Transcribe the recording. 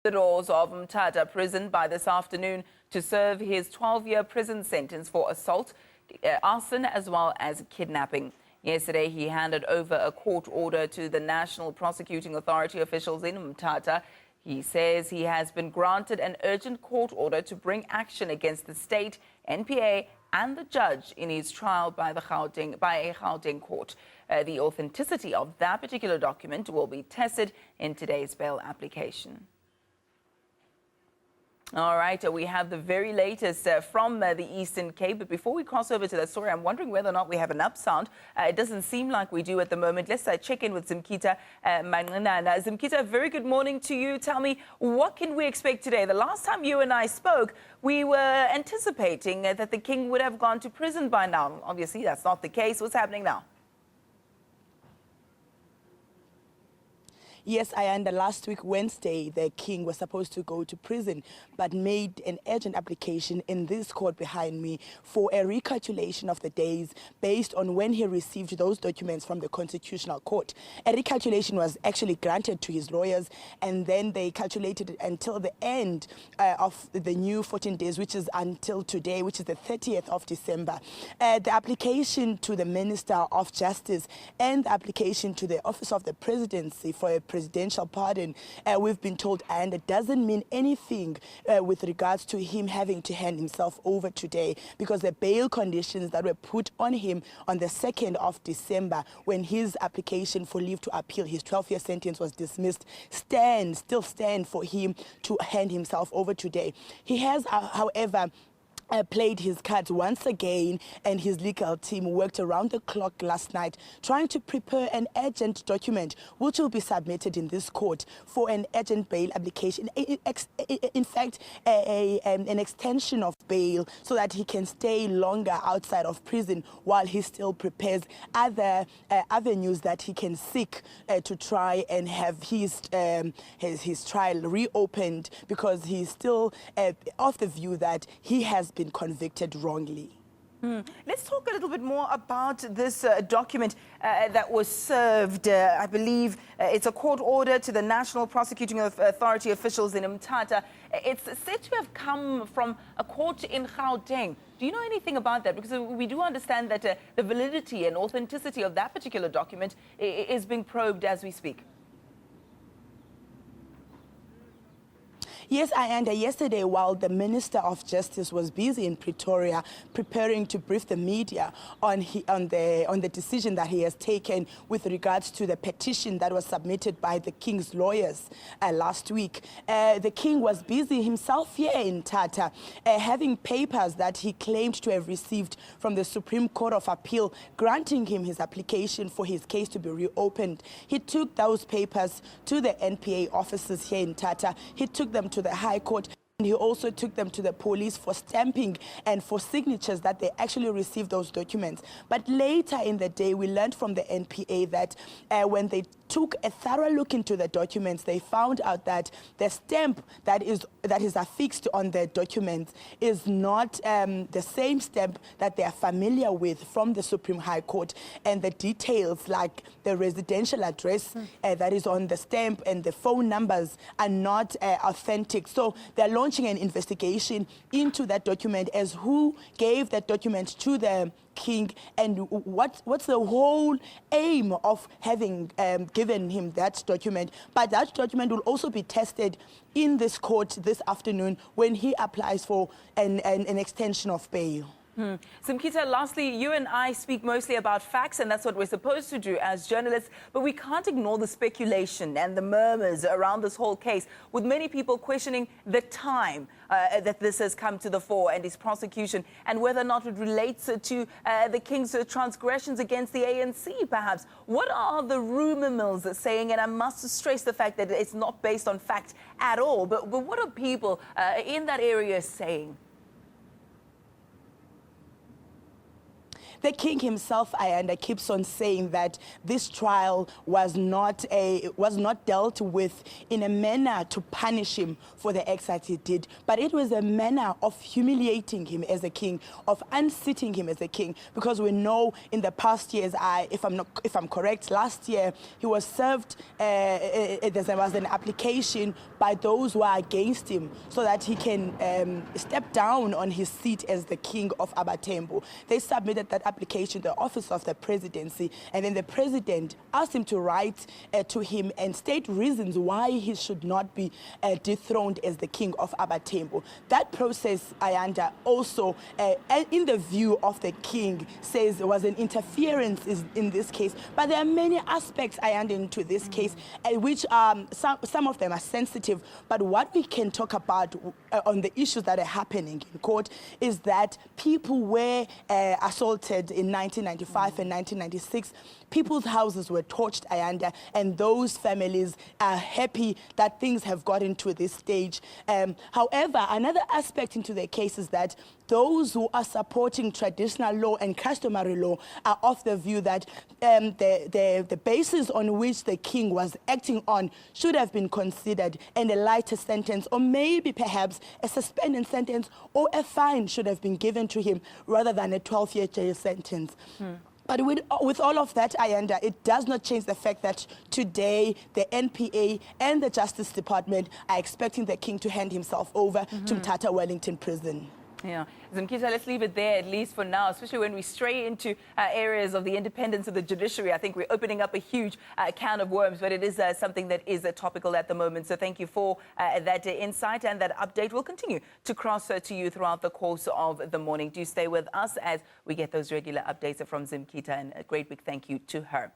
The doors of Mthatha prison by this afternoon to serve his 12-year prison sentence for assault, arson as well as kidnapping. Yesterday, he handed over a court order to the National Prosecuting Authority officials in Mthatha. He says he has been granted an urgent court order to bring action against the state, NPA and the judge in his trial by a Gauteng court. The authenticity of that particular document will be tested in today's bail application. All right, we have the very latest from the Eastern Cape. But before we cross over to that story, I'm wondering whether or not we have enough sound. It doesn't seem like we do at the moment. Let's check in with Zimkitha Manqinana. Zimkitha, very good morning to you. Tell me, what can we expect today? The last time you and I spoke, we were anticipating that the king would have gone to prison by now. Obviously, that's not the case. What's happening now? Yes, Ayanda, last week, Wednesday, the king was supposed to go to prison, but made an urgent application in this court behind me for a recalculation of the days based on when he received those documents from the Constitutional Court. A recalculation was actually granted to his lawyers, and then they calculated it until the end of the new 14 days, which is until today, which is the 30th of December. The application to the Minister of Justice and the application to the Office of the Presidency for a presidential pardon, we've been told, and it doesn't mean anything with regards to him having to hand himself over today, because the bail conditions that were put on him on the 2nd of December, when his application for leave to appeal his 12-year sentence was dismissed, still stand for him to hand himself over today. He has, however, played his cards once again, and his legal team worked around the clock last night trying to prepare an urgent document which will be submitted in this court for an urgent bail application. In fact, an extension of bail so that he can stay longer outside of prison while he still prepares other avenues that he can seek to try and have his trial reopened, because he's still of the view that he has been convicted wrongly. Let's talk a little bit more about this document that was served. I believe it's a court order to the National Prosecuting Authority officials in Mthatha. It's said to have come from a court in Gauteng. Do you know anything about that? Because we do understand that the validity and authenticity of that particular document is being probed as we speak. Yes, Ayanda, yesterday, while the Minister of Justice was busy in Pretoria preparing to brief the media on the decision that he has taken with regards to the petition that was submitted by the king's lawyers last week, the king was busy himself here in Mthatha, having papers that he claimed to have received from the Supreme Court of Appeal, granting him his application for his case to be reopened. He took those papers to the NPA offices here in Mthatha. He took them to the High Court. And he also took them to the police for stamping and for signatures that they actually received those documents. But later in the day, we learned from the NPA that when they took a thorough look into the documents, they found out that the stamp that is affixed on the documents is not the same stamp that they are familiar with from the Supreme High Court, and the details like the residential address that is on the stamp and the phone numbers are not authentic. So they're launching an investigation into that document as who gave that document to the king, and what's the whole aim of having given him that document. But that document will also be tested in this court this afternoon when he applies for an extension of bail. Zimkitha, lastly, you and I speak mostly about facts, and that's what we're supposed to do as journalists, but we can't ignore the speculation and the murmurs around this whole case, with many people questioning the time that this has come to the fore and his prosecution, and whether or not it relates to the king's transgressions against the ANC, perhaps. What are the rumor mills saying? And I must stress the fact that it's not based on fact at all, but what are people in that area saying? The king himself, Ayanda, keeps on saying that this trial was not dealt with in a manner to punish him for the acts that he did, but it was a manner of humiliating him as a king, of unseating him as a king, because we know in the past years, if I'm correct, last year he was served. There was an application by those who are against him so that he can step down on his seat as the king of AbaThembu. They submitted that application to the office of the presidency, and then the president asked him to write to him and state reasons why he should not be dethroned as the king of AbaThembu. That process, Ayanda, also in the view of the king, says there was an interference in this case, but there are many aspects, Ayanda, into this case, which some of them are sensitive, but what we can talk about on the issues that are happening in court is that people were assaulted in 1995 and 1996. People's houses were torched, Ayanda, and those families are happy that things have gotten to this stage. However, another aspect into the case is that those who are supporting traditional law and customary law are of the view that the basis on which the king was acting on should have been considered, and a lighter sentence, or maybe perhaps a suspended sentence or a fine should have been given to him rather than a 12-year jail sentence. But with all of that, Ayanda, it does not change the fact that today the NPA and the Justice Department are expecting the king to hand himself over to Mthatha Wellington Prison. Yeah, Zimkitha, let's leave it there, at least for now, especially when we stray into areas of the independence of the judiciary. I think we're opening up a huge can of worms, but it is something that is topical at the moment. So thank you for that insight and that update. We'll continue to cross to you throughout the course of the morning. Do stay with us as we get those regular updates from Zimkitha, and a great big thank you to her.